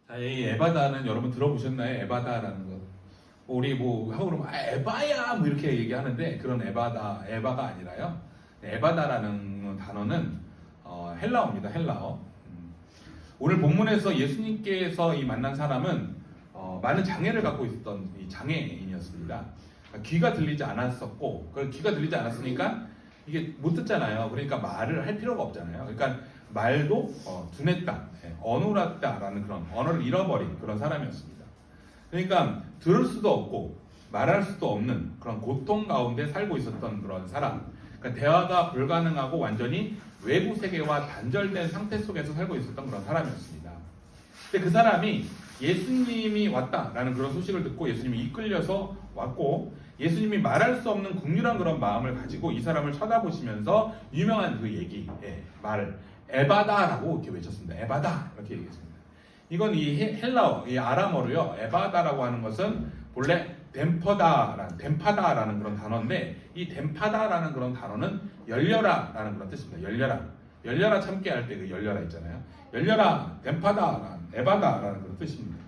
자, 이 에바다는 여러분 들어보셨나요? 에바다라는 거. 우리 뭐 하고 그러면 에바야 뭐 이렇게 얘기하는데 그런 에바가 아니라요. 에바다라는 단어는 헬라어입니다. 헬라어. 오늘 본문에서 예수님께서 이 만난 사람은 많은 장애를 갖고 있었던 이 장애인이었습니다. 그러니까 귀가 들리지 않았었고, 그 귀가 들리지 않았으니까 이게 못 듣잖아요. 그러니까 말을 할 필요가 없잖아요. 그러니까 말도 둔했다, 어눌했다라는 그런 언어를 잃어버린 그런 사람이었습니다. 그러니까 들을 수도 없고 말할 수도 없는 그런 고통 가운데 살고 있었던 그런 사람. 그러니까 대화가 불가능하고 완전히 외부 세계와 단절된 상태 속에서 살고 있었던 그런 사람이었습니다. 근데 그 사람이 예수님이 왔다라는 그런 소식을 듣고 예수님이 이끌려서 왔고, 예수님이 말할 수 없는 국률한 그런 마음을 가지고 이 사람을 쳐다보시면서 유명한 그 얘기, 말을 에바다라고 이렇게 외쳤습니다. 에바다 이렇게 얘기했습니다. 이건 이 헬라어, 이 아람어로요. 에바다라고 하는 것은 본래 덴파다라는 그런 단어인데, 이 덴파다라는 그런 단어는 열려라라는 그런 뜻입니다. 열려라 참게 할 때 그 열려라 있잖아요. 열려라 덴파다 에바다라는 그런 뜻입니다.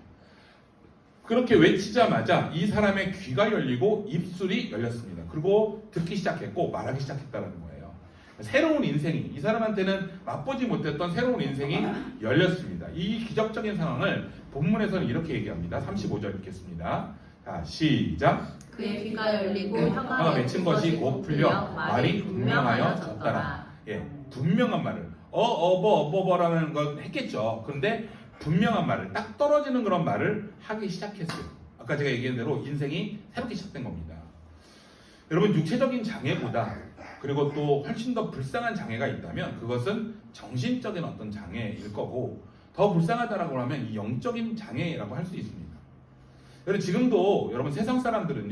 그렇게 외치자마자 이 사람의 귀가 열리고 입술이 열렸습니다. 그리고 듣기 시작했고 말하기 시작했다는 거예요. 새로운 인생이, 이 사람한테는 맛보지 못했던 새로운 인생이 열렸습니다. 이 기적적인 상황을 본문에서는 이렇게 얘기합니다. 35절 읽겠습니다. 자, 시작. 그의 귀가 열리고 혀가 맺힌 것이 곧 풀려 말이 분명하여졌더라. 분명한 말을 어버라는 건 했겠죠. 그런데 분명한 말을, 딱 떨어지는 그런 말을 하기 시작했어요. 아까 제가 얘기한 대로 인생이 새롭게 시작된 겁니다. 여러분, 육체적인 장애보다 그리고 또 훨씬 더 불쌍한 장애가 있다면 그것은 정신적인 어떤 장애일 거고, 더 불쌍하다라고 하면 이 영적인 장애라고 할 수 있습니다. 여러분, 지금도 여러분 세상 사람들은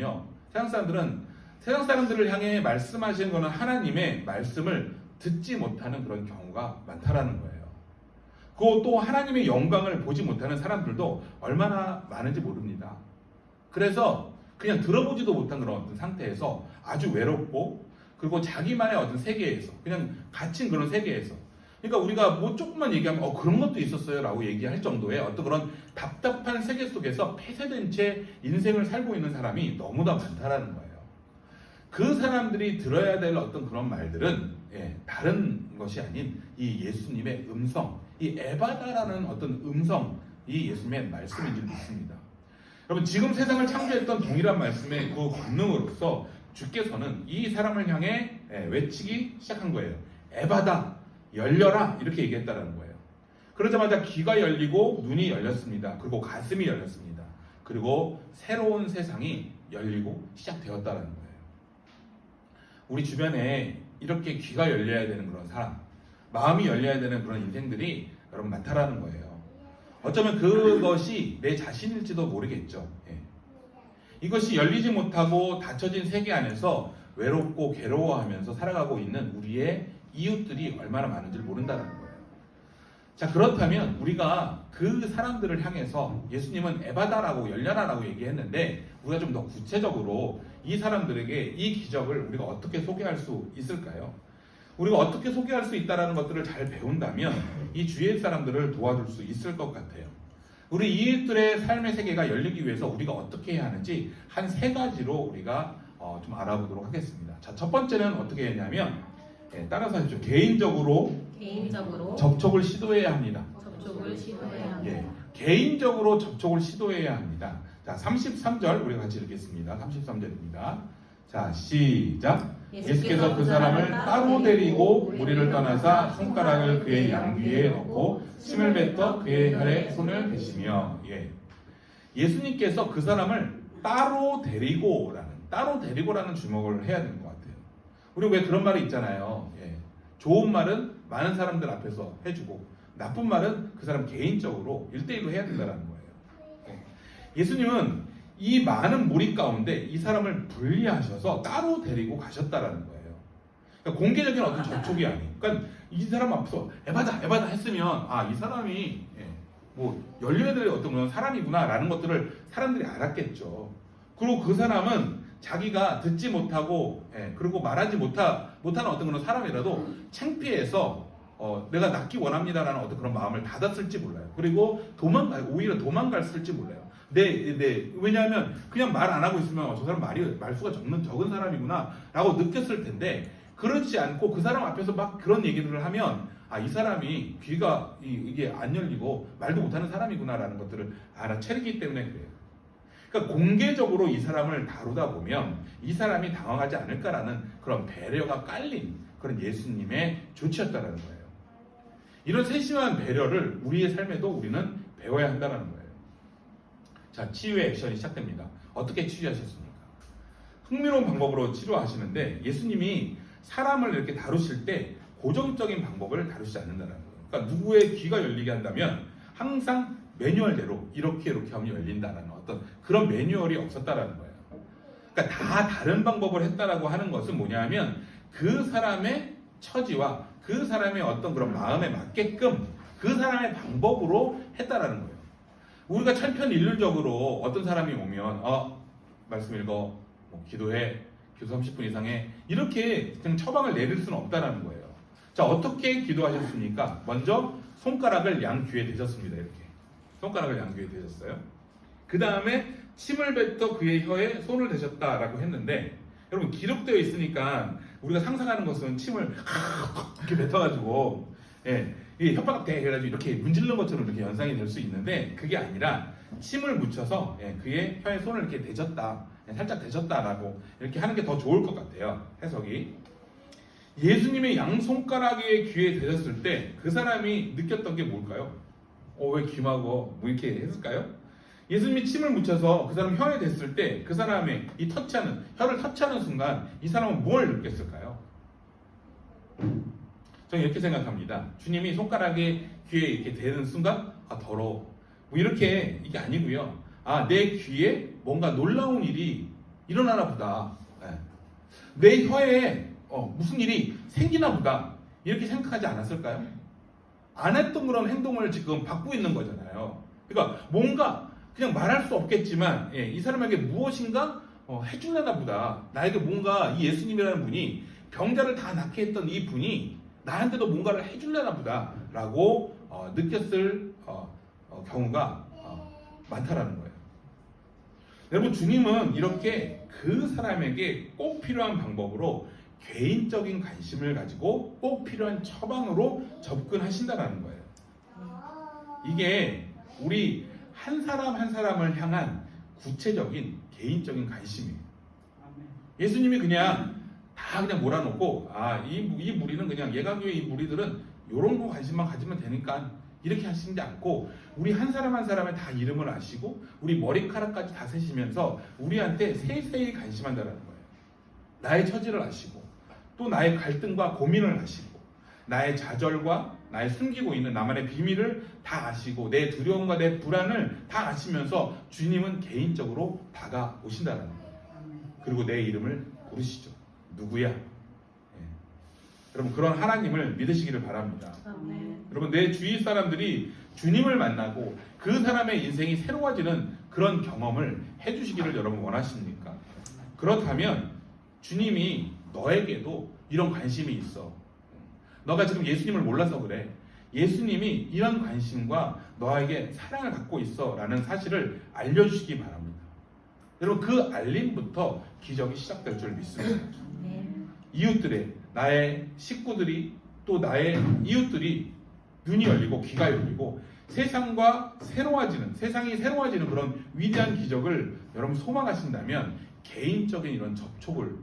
세상 사람들을 향해 말씀하시는 것은 하나님의 말씀을 듣지 못하는 그런 경우가 많다라는 거예요. 그리고 또 하나님의 영광을 보지 못하는 사람들도 얼마나 많은지 모릅니다. 그래서 그냥 들어보지도 못한 그런 어떤 상태에서 아주 외롭고, 그리고 자기만의 어떤 세계에서 그냥 갇힌 그런 세계에서, 그러니까 우리가 뭐 조금만 얘기하면 그런 것도 있었어요 라고 얘기할 정도의 어떤 그런 답답한 세계 속에서 폐쇄된 채 인생을 살고 있는 사람이 너무나 많다라는 거예요. 그 사람들이 들어야 될 어떤 그런 말들은 다른 것이 아닌 이 예수님의 음성, 이 에바다라는 어떤 음성, 이 예수님의 말씀인 줄 믿습니다. 여러분, 지금 세상을 창조했던 동일한 말씀의 그 권능으로서 주께서는 이 사람을 향해 외치기 시작한 거예요. 에바다, 열려라, 이렇게 얘기했다는 거예요. 그러자마자 귀가 열리고 눈이 열렸습니다. 그리고 가슴이 열렸습니다. 그리고 새로운 세상이 열리고 시작되었다는 거예요. 우리 주변에 이렇게 귀가 열려야 되는 그런 사람, 마음이 열려야 되는 그런 인생들이 여러분 많다라는 거예요. 어쩌면 그것이 내 자신일지도 모르겠죠. 이것이 열리지 못하고 닫혀진 세계 안에서 외롭고 괴로워하면서 살아가고 있는 우리의 이웃들이 얼마나 많은지 모른다는 거예요. 자, 그렇다면 우리가 그 사람들을 향해서 예수님은 에바다라고 열려라라고 얘기했는데, 우리가 좀 더 구체적으로 이 사람들에게 이 기적을 우리가 어떻게 소개할 수 있을까요? 우리가 어떻게 소개할 수 있다는 것들을 잘 배운다면 이 주위의 사람들을 도와줄 수 있을 것 같아요. 우리 이웃들의 삶의 세계가 열리기 위해서 우리가 어떻게 해야 하는지 한 3가지로 우리가 좀 알아보도록 하겠습니다. 자, 첫 번째는 어떻게 했냐면, 따라서 하십시오. 개인적으로 접촉을 시도해야 합니다. 개인적으로 접촉을 시도해야 합니다. 자, 33절 우리 같이 읽겠습니다. 33절입니다. 자, 시작. 예수께서 그 사람을 따로 데리고 무리를 떠나사 손가락을 그의 양귀에 넣고 침을 뱉어 그의 혈에 손을 대시며, 예수님께서 그 사람을 따로 데리고라는 주목을 해야 되는 것 같아요. 우리 왜 그런 말이 있잖아요. 좋은 말은 많은 사람들 앞에서 해주고, 나쁜 말은 그 사람 개인적으로 1대1로 해야 된다는 거예요. 예수님은 이 많은 무리 가운데 이 사람을 분리하셔서 따로 데리고 가셨다라는 거예요. 그러니까 공개적인 어떤 접촉이 아니에요. 그러니까 이 사람 앞에서 에바다 했으면 이 사람이 뭐 열려야 될 어떤 그런 사람이구나라는 것들을 사람들이 알았겠죠. 그리고 그 사람은 자기가 듣지 못하고 그리고 말하지 못하는 어떤 그런 사람이라도 창피해서 내가 낫기 원합니다라는 어떤 그런 마음을 닫았을지 몰라요. 그리고 오히려 도망갔을지 몰라요. 왜냐하면 그냥 말 안 하고 있으면 저 사람 말수가 적은 사람이구나라고 느꼈을 텐데, 그렇지 않고 그 사람 앞에서 막 그런 얘기들을 하면 이 사람이 귀가 이게 안 열리고 말도 못하는 사람이구나라는 것들을 알아채기 때문에 그래요. 그러니까 공개적으로 이 사람을 다루다 보면 이 사람이 당황하지 않을까라는 그런 배려가 깔린 그런 예수님의 조치였다라는 거예요. 이런 세심한 배려를 우리의 삶에도 우리는 배워야 한다는 거예요. 자, 치유의 액션이 시작됩니다. 어떻게 치유하셨습니까? 흥미로운 방법으로 치료하시는데, 예수님이 사람을 이렇게 다루실 때 고정적인 방법을 다루시지 않는다는 거예요. 그러니까 누구의 귀가 열리게 한다면 항상 매뉴얼대로 이렇게 하면 열린다라는 어떤 그런 매뉴얼이 없었다라는 거예요. 그러니까 다 다른 방법을 했다라고 하는 것은 뭐냐면 그 사람의 처지와 그 사람의 어떤 그런 마음에 맞게끔 그 사람의 방법으로 했다라는 거예요. 우리가 천편일률적으로 어떤 사람이 오면 말씀 읽어, 기도해, 기도 30분 이상에 이렇게 그냥 처방을 내릴 수는 없다라는 거예요. 자, 어떻게 기도하셨습니까? 먼저 손가락을 양 귀에 대셨습니다. 이렇게 손가락을 양 귀에 대셨어요. 그 다음에 침을 뱉어 그의 혀에 손을 대셨다라고 했는데, 여러분 기록되어 있으니까 우리가 상상하는 것은 침을 이렇게 뱉어가지고 이 혓바닥 대 해가지고 이렇게 문지르는 것처럼 이렇게 연상이 될 수 있는데, 그게 아니라 침을 묻혀서 그의 혀에 손을 이렇게 대셨다, 살짝 대셨다라고 이렇게 하는 게 더 좋을 것 같아요. 해석이. 예수님의 양 손가락에 귀에 대셨을 때 그 사람이 느꼈던 게 뭘까요? 왜 귀마고 뭐 이렇게 했을까요? 예수님이 침을 묻혀서 그 사람 혀에 댔을 때 그 사람의 혀를 터치하는 순간 이 사람은 뭘 느꼈을까요? 저는 이렇게 생각합니다. 주님이 손가락에 귀에 이렇게 대는 순간 더러워, 뭐 이렇게 이게 아니고요. 내 귀에 뭔가 놀라운 일이 일어나나 보다. 내 혀에 무슨 일이 생기나 보다. 이렇게 생각하지 않았을까요? 안 했던 그런 행동을 지금 받고 있는 거잖아요. 그러니까 뭔가 그냥 말할 수 없겠지만 이 사람에게 무엇인가 해주려나 보다. 나에게 뭔가 이 예수님이라는 분이 병자를 다 낫게 했던 이 분이 나한테도 뭔가를 해주려나 보다 라고 느꼈을 경우가 많다라는 거예요. 여러분, 주님은 이렇게 그 사람에게 꼭 필요한 방법으로 개인적인 관심을 가지고 꼭 필요한 처방으로 접근하신다는 거예요. 이게 우리 한 사람 한 사람을 향한 구체적인 개인적인 관심이에요. 예수님이 그냥 다 그냥 몰아놓고 이 무리는 그냥 예가교의 이 무리들은 이런 거 관심만 가지면 되니까 이렇게 하시지 않고 우리 한 사람 한 사람의 다 이름을 아시고 우리 머리카락까지 다 세시면서 우리한테 세세히 관심한다는 거예요. 나의 처지를 아시고 또 나의 갈등과 고민을 아시고 나의 좌절과 나의 숨기고 있는 나만의 비밀을 다 아시고 내 두려움과 내 불안을 다 아시면서 주님은 개인적으로 다가오신다는 거예요. 그리고 내 이름을 부르시죠. 누구야? 여러분, 그런 하나님을 믿으시기를 바랍니다. 여러분, 내 주위 사람들이 주님을 만나고 그 사람의 인생이 새로워지는 그런 경험을 해주시기를 여러분 원하십니까? 그렇다면 주님이 너에게도 이런 관심이 있어. 너가 지금 예수님을 몰라서 그래. 예수님이 이런 관심과 너에게 사랑을 갖고 있어 라는 사실을 알려주시기 바랍니다. 여러분, 그 알림부터 기적이 시작될 줄 믿습니다. 이웃들의, 나의 식구들이 또 나의 이웃들이 눈이 열리고 귀가 열리고 세상이 새로워지는 그런 위대한 기적을 여러분 소망하신다면 개인적인 이런 접촉을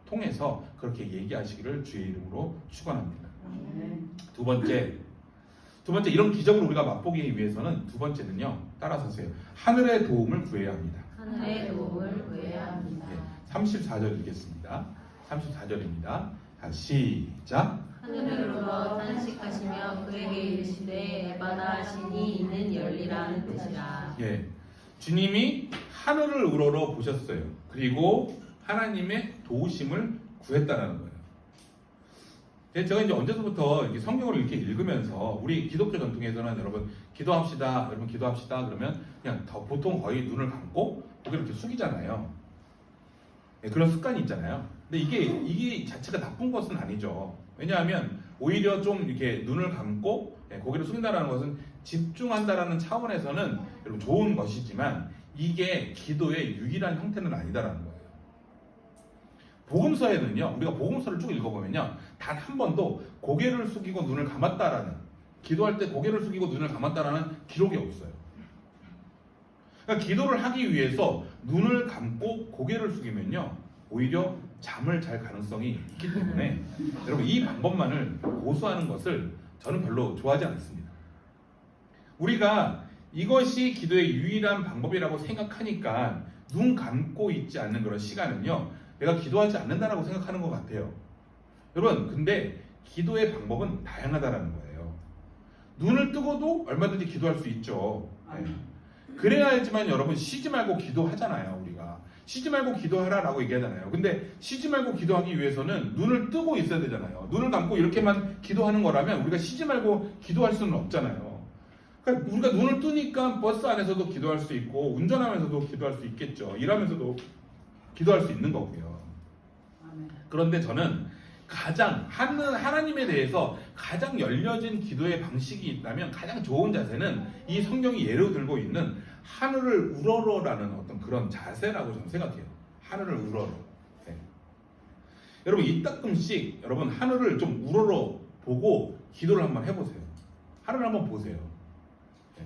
통해서 그렇게 얘기하시기를 주의 이름으로 축원합니다. 두 번째 이런 기적을 우리가 맛보기 위해서는 두 번째는요, 따라서세요. 하늘의 도움을 구해야 합니다. 하늘의 도움을 구해야 합니다. 34절 읽겠습니다. 34절입니다. 시작. 하늘으로 탄식하시며 그에게 이르시되 에바다 하시니 이는 열리라는 뜻이라. 주님이 하늘을 우러러 보셨어요. 그리고 하나님의 도우심을 구했다라는 거예요. 제가 이제 언제부터 이렇게 성경을 이렇게 읽으면서 우리 기독교 전통에서는 여러분 기도합시다, 그러면 그냥 보통 거의 눈을 감고 고개를 이렇게 숙이잖아요. 그런 습관이 있잖아요. 근데 이게 자체가 나쁜 것은 아니죠. 왜냐하면 오히려 좀 이렇게 눈을 감고 고개를 숙인다라는 것은 집중한다라는 차원에서는 여러분 좋은 것이지만 이게 기도의 유일한 형태는 아니다라는 거예요. 복음서에는요, 우리가 복음서를 쭉 읽어보면요, 단 한 번도 고개를 숙이고 눈을 감았다라는, 기도할 때 고개를 숙이고 눈을 감았다라는 기록이 없어요. 그러니까 기도를 하기 위해서 눈을 감고 고개를 숙이면요, 오히려 잠을 잘 가능성이 있기 때문에 여러분 이 방법만을 고수하는 것을 저는 별로 좋아하지 않습니다. 우리가 이것이 기도의 유일한 방법이라고 생각하니까 눈 감고 있지 않는 그런 시간은요, 내가 기도하지 않는다라고 생각하는 것 같아요. 여러분, 근데 기도의 방법은 다양하다라는 거예요. 눈을 뜨고도 얼마든지 기도할 수 있죠. 네. 그래야지만 여러분 쉬지 말고 기도하잖아요. 우리가 쉬지 말고 기도하라라고 얘기하잖아요. 근데 쉬지 말고 기도하기 위해서는 눈을 뜨고 있어야 되잖아요. 눈을 감고 이렇게만 기도하는 거라면 우리가 쉬지 말고 기도할 수는 없잖아요. 그러니까 우리가 눈을 뜨니까 버스 안에서도 기도할 수 있고 운전하면서도 기도할 수 있겠죠. 일하면서도 기도할 수 있는 거고요. 그런데 저는 가장 하나님에 대해서 가장 열려진 기도의 방식이 있다면 가장 좋은 자세는 이 성경이 예로 들고 있는 하늘을 우러러라는 어떤 그런 자세라고 저는 생각해요. 하늘을 우러러. 네. 여러분 이따끔씩 여러분 하늘을 좀 우러러 보고 기도를 한번 해보세요. 하늘을 한번 보세요. 네.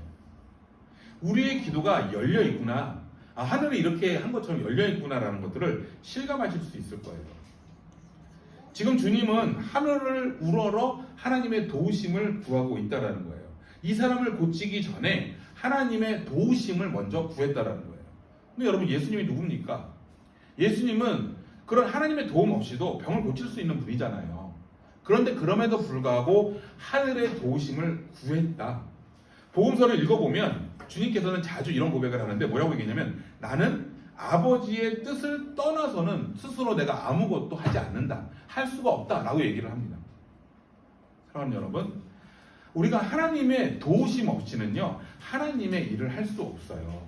우리의 기도가 열려 있구나. 아, 하늘이 이렇게 한 것처럼 열려 있구나라는 것들을 실감하실 수 있을 거예요. 지금 주님은 하늘을 우러러 하나님의 도우심을 구하고 있다라는 거예요. 이 사람을 고치기 전에 하나님의 도우심을 먼저 구했다라는 거예요. 근데 여러분 예수님이 누굽니까? 예수님은 그런 하나님의 도움 없이도 병을 고칠 수 있는 분이잖아요. 그런데 그럼에도 불구하고 하늘의 도우심을 구했다. 복음서를 읽어보면 주님께서는 자주 이런 고백을 하는데 뭐라고 얘기냐면 나는 아버지의 뜻을 떠나서는 스스로 내가 아무것도 하지 않는다. 할 수가 없다라고 얘기를 합니다. 사랑하는 여러분, 우리가 하나님의 도우심 없이는요, 하나님의 일을 할 수 없어요.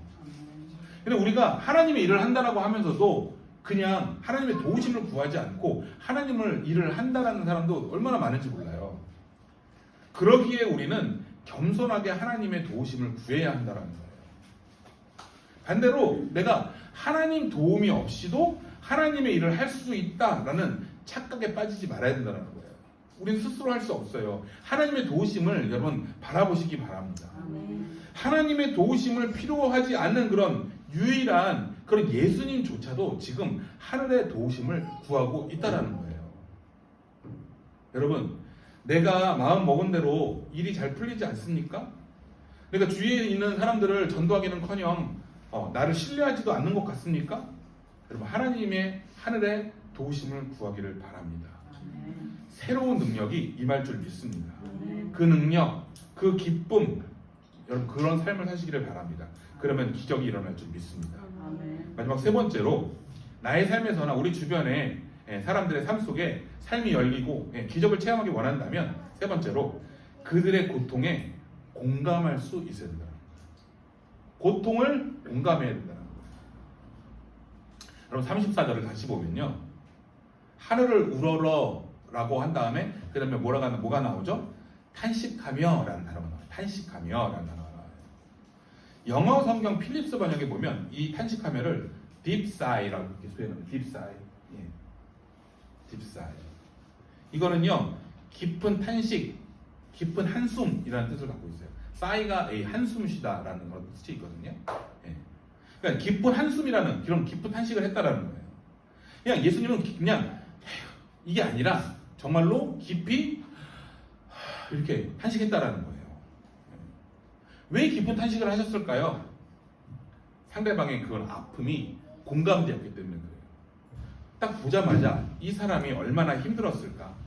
근데 우리가 하나님의 일을 한다라고 하면서도 그냥 하나님의 도우심을 구하지 않고 하나님을 일을 한다라는 사람도 얼마나 많은지 몰라요. 그러기에 우리는 겸손하게 하나님의 도우심을 구해야 한다라는 거예요. 반대로 내가 하나님 도움이 없이도 하나님의 일을 할 수 있다라는 착각에 빠지지 말아야 된다는 거예요. 우리는 스스로 할 수 없어요. 하나님의 도우심을 여러분 바라보시기 바랍니다. 하나님의 도우심을 필요하지 않는 그런 유일한 그런 예수님조차도 지금 하늘의 도우심을 구하고 있다라는 거예요. 여러분, 내가 마음 먹은 대로 일이 잘 풀리지 않습니까? 내가 주위에 있는 사람들을 전도하기는커녕 나를 신뢰하지도 않는 것 같습니까? 여러분, 하나님의 하늘의 도우심을 구하기를 바랍니다. 새로운 능력이 임할 줄 믿습니다. 그 능력, 그 기쁨, 여러분 그런 삶을 사시기를 바랍니다. 그러면 기적이 일어날 줄 믿습니다. 마지막 세 번째로 나의 삶에서나 우리 주변의 사람들의 삶 속에 삶이 열리고 기적을 체험하기 원한다면 세 번째로 그들의 고통에 공감할 수 있어야 된다. 고통을 공감해야 된다는 거예요. 여러분 34절을 다시 보면요, 하늘을 우러러라고 한 다음에 그 다음에 뭐가 나오죠? 탄식하며 라는 단어가 나와요. 탄식하며 라는 단어가 나와요. 영어 성경 필립스 번역에 보면 이 탄식하며를 deep sigh라고 이렇게 표현합니다. deep sigh. 예. deep sigh. 이거는요, 깊은 탄식, 깊은 한숨이라는 뜻을 갖고 있어요. sigh가 한숨 쉬다라는 그런 뜻이 있거든요. 예. 그러니까 깊은 한숨이라는 그런 깊은 탄식을 했다라는 거예요. 그냥 예수님은 그냥 이게 아니라 정말로 깊이 이렇게 탄식했다라는 거예요. 왜 깊은 탄식을 하셨을까요? 상대방의 그런 아픔이 공감되었기 때문에 그래요. 딱 보자마자 이 사람이 얼마나 힘들었을까.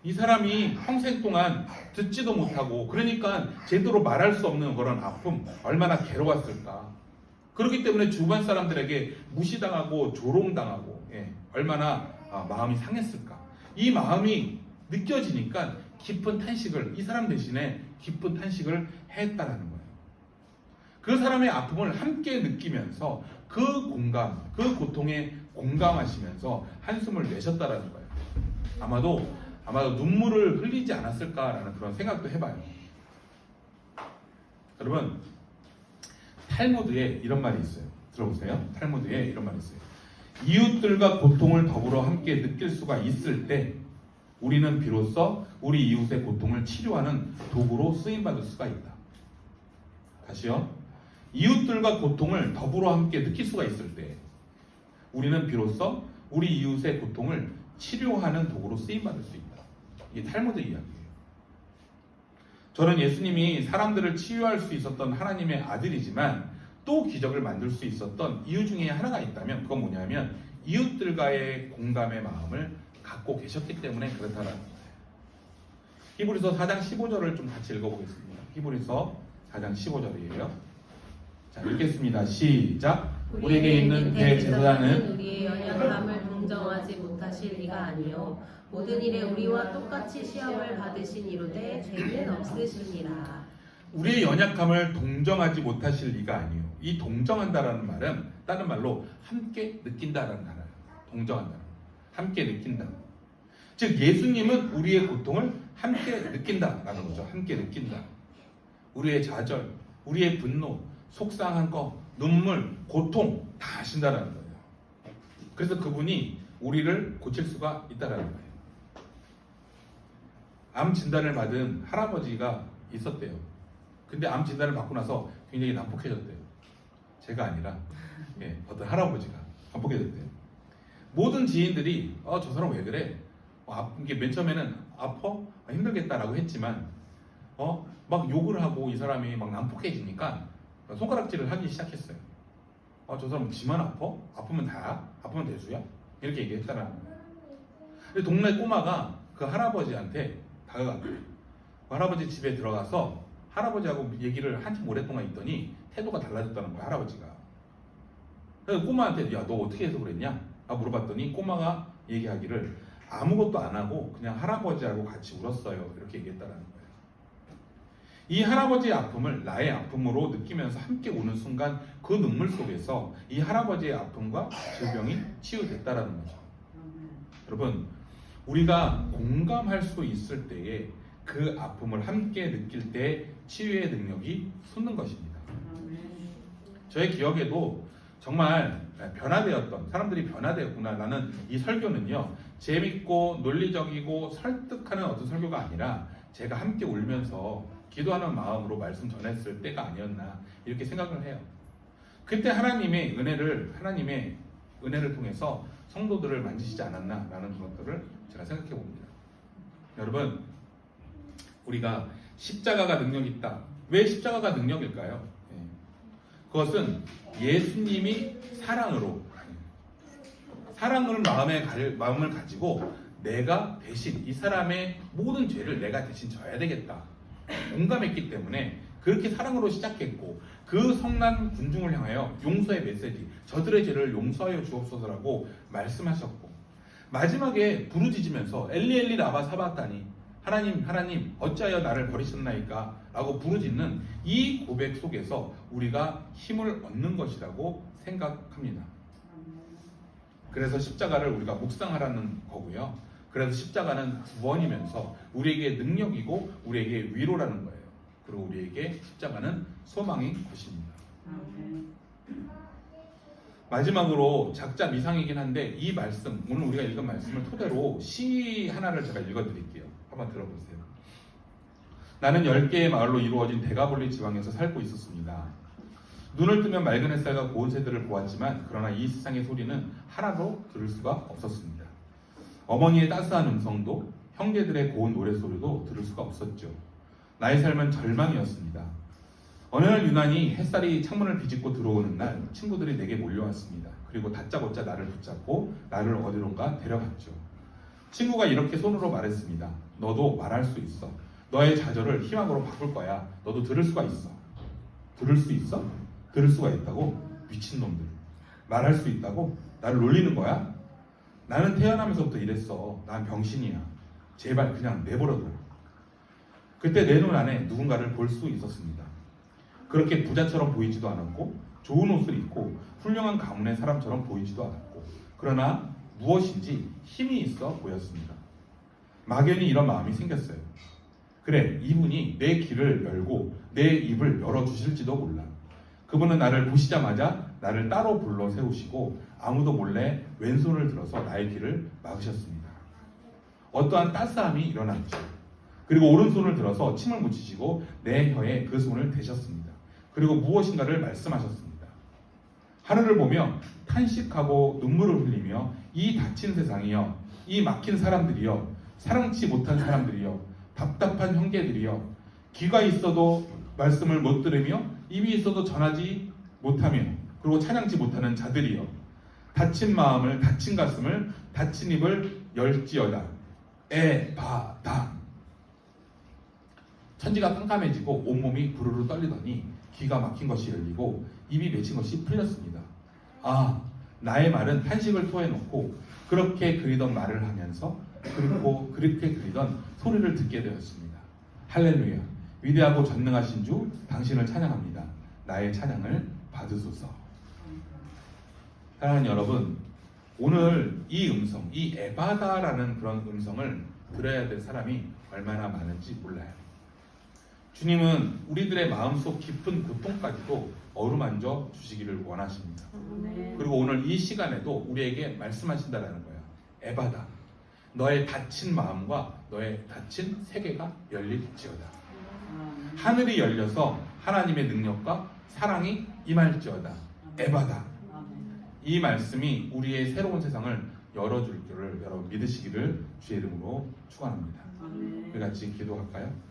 이 사람이 평생 동안 듣지도 못하고 그러니까 제대로 말할 수 없는 그런 아픔, 얼마나 괴로웠을까. 그렇기 때문에 주변 사람들에게 무시당하고 조롱당하고 얼마나 마음이 상했을까. 이 마음이 느껴지니까 깊은 탄식을, 이 사람 대신에 깊은 탄식을 했다라는 거예요. 그 사람의 아픔을 함께 느끼면서 그 공감, 그 고통에 공감하시면서 한숨을 내셨다라는 거예요. 아마도 아마도 눈물을 흘리지 않았을까라는 그런 생각도 해봐요. 여러분, 탈무드에 이런 말이 있어요. 들어보세요. 탈무드에 이런 말이 있어요. 이웃들과 고통을 더불어 함께 느낄 수가 있을 때 우리는 비로소 우리 이웃의 고통을 치료하는 도구로 쓰임받을 수가 있다. 다시요. 이웃들과 고통을 더불어 함께 느낄 수가 있을 때 우리는 비로소 우리 이웃의 고통을 치료하는 도구로 쓰임받을 수 있다. 이게 탈무드 이야기예요. 저는 예수님이 사람들을 치유할 수 있었던 하나님의 아들이지만 또 기적을 만들 수 있었던 이유 중에 하나가 있다면 그건 뭐냐면 이웃들과의 공감의 마음을 갖고 계셨기 때문에 그렇다라는 거예요. 히브리서 4장 15절을 좀 같이 읽어보겠습니다. 히브리서 4장 15절이에요. 자, 읽겠습니다. 시작. 우리에게 있는 대제사장은 우리의 연약함을 동정하지 못하실 리가 아니요 모든 일에 우리와 똑같이 시험을 받으신 이로되 죄는 없으시니라. 우리의 연약함을 동정하지 못하실 리가 아니요. 이 동정한다라는 말은 다른 말로 함께 느낀다라는 단어예요. 동정한다. 함께 느낀다. 즉 예수님은 우리의 고통을 함께 느낀다라는 거죠. 함께 느낀다. 우리의 좌절, 우리의 분노, 속상한 거, 눈물, 고통 다 아신다라는 거예요. 그래서 그분이 우리를 고칠 수가 있다라는 거예요. 암 진단을 받은 할아버지가 있었대요. 근데 암 진단을 받고 나서 굉장히 난폭해졌대요. 제가 아니라 어떤 할아버지가 난폭해졌대요. 모든 지인들이 저 사람 왜 그래? 이게 맨 처음에는 아파? 힘들겠다라고 했지만 막 욕을 하고 이 사람이 막 난폭해지니까 손가락질을 하기 시작했어요. 저 사람 지만 아파? 아프면 다야? 아프면 대수야? 이렇게 얘기했다라는 거예요. 근데 동네 꼬마가 그 할아버지한테 다가간 거예요. 그 할아버지 집에 들어가서 할아버지하고 얘기를 한참 오랫동안 있더니 태도가 달라졌다는 거야, 할아버지가. 그래서 꼬마한테 야, 너 어떻게 해서 그랬냐? 물어봤더니 꼬마가 얘기하기를 아무것도 안 하고 그냥 할아버지하고 같이 울었어요. 이렇게 얘기했다는 거예요. 이 할아버지의 아픔을 나의 아픔으로 느끼면서 함께 우는 순간 그 눈물 속에서 이 할아버지의 아픔과 질병이 치유됐다라는 거죠. 여러분, 우리가 공감할 수 있을 때에 그 아픔을 함께 느낄 때 치유의 능력이 솟는 것입니다. 저의 기억에도 정말 변화되었던 사람들이 변화되었구나라는 이 설교는요, 재밌고 논리적이고 설득하는 어떤 설교가 아니라 제가 함께 울면서 기도하는 마음으로 말씀 전했을 때가 아니었나 이렇게 생각을 해요. 그때 하나님의 은혜를 통해서 성도들을 만지시지 않았나라는 것들을 제가 생각해 봅니다. 여러분, 우리가 십자가가 능력이 있다. 왜 십자가가 능력일까요? 그것은 예수님이 사랑으로 마음을 가지고 내가 대신 이 사람의 모든 죄를 내가 대신 져야 되겠다. 공감했기 때문에 그렇게 사랑으로 시작했고 그 성난 군중을 향하여 용서의 메시지, 저들의 죄를 용서하여 주옵소서라고 말씀하셨고 마지막에 부르짖으면서 엘리 엘리 라마 사바다니 하나님 어찌하여 나를 버리셨나이까 라고 부르짖는 이 고백 속에서 우리가 힘을 얻는 것이라고 생각합니다. 그래서 십자가를 우리가 묵상하라는 거고요. 그래서 십자가는 구원이면서 우리에게 능력이고 우리에게 위로라는 거예요. 그리고 우리에게 십자가는 소망인 것입니다. 마지막으로 작자 미상이긴 한데 이 말씀, 오늘 우리가 읽은 말씀을 토대로 시 하나를 제가 읽어드릴게요. 한번 들어보세요. 나는 10개의 마을로 이루어진 데가볼리 지방에서 살고 있었습니다. 눈을 뜨면 맑은 햇살과 고운 새들을 보았지만 그러나 이 세상의 소리는 하나도 들을 수가 없었습니다. 어머니의 따스한 음성도 형제들의 고운 노래소리도 들을 수가 없었죠. 나의 삶은 절망이었습니다. 어느 날 유난히 햇살이 창문을 비집고 들어오는 날 친구들이 내게 몰려왔습니다. 그리고 다짜고짜 나를 붙잡고 나를 어디론가 데려갔죠. 친구가 이렇게 손으로 말했습니다. 너도 말할 수 있어. 너의 좌절을 희망으로 바꿀 거야. 너도 들을 수가 있어. 들을 수 있어? 들을 수가 있다고? 미친놈들. 말할 수 있다고? 나를 놀리는 거야? 나는 태어나면서부터 이랬어. 난 병신이야. 제발 그냥 내버려둬. 그때 내 눈 안에 누군가를 볼 수 있었습니다. 그렇게 부자처럼 보이지도 않았고 좋은 옷을 입고 훌륭한 가문의 사람처럼 보이지도 않았고 그러나 무엇인지 힘이 있어 보였습니다. 막연히 이런 마음이 생겼어요. 그래, 이분이 내 길을 열고 내 입을 열어주실지도 몰라. 그분은 나를 보시자마자 나를 따로 불러 세우시고 아무도 몰래 왼손을 들어서 나의 길을 막으셨습니다. 어떠한 따스함이 일어났죠. 그리고 오른손을 들어서 침을 묻히시고 내 혀에 그 손을 대셨습니다. 그리고 무엇인가를 말씀하셨습니다. 하늘을 보며 탄식하고 눈물을 흘리며 이 닫힌 세상이여, 이 막힌 사람들이여, 사랑치 못한 사람들이여, 답답한 형제들이여, 귀가 있어도 말씀을 못 들으며 입이 있어도 전하지 못하며 그리고 찬양치 못하는 자들이여, 닫힌 마음을, 닫힌 가슴을, 닫힌 입을 열지어다. 에바다. 천지가 깜깜해지고 온몸이 부르르 떨리더니 귀가 막힌 것이 열리고 입이 맺힌 것이 풀렸습니다. 아, 나의 말은 탄식을 토해놓고 그렇게 그리던 말을 하면서 그리고 그렇게 그리던 소리를 듣게 되었습니다. 할렐루야. 위대하고 전능하신 주 당신을 찬양합니다. 나의 찬양을 받으소서. 사랑하는 여러분, 오늘 이 음성, 이 에바다라는 그런 음성을 들어야 될 사람이 얼마나 많은지 몰라요. 주님은 우리들의 마음속 깊은 고통까지도 어루만져 주시기를 원하십니다. 그리고 오늘 이 시간에도 우리에게 말씀하신다라는 거예요. 에바다. 너의 닫힌 마음과 너의 닫힌 세계가 열릴지어다. 하늘이 열려서 하나님의 능력과 사랑이 임할지어다. 에바다. 이 말씀이 우리의 새로운 세상을 열어줄 줄을 여러분 믿으시기를 주의 이름으로 축원합니다. 우리 같이 기도할까요?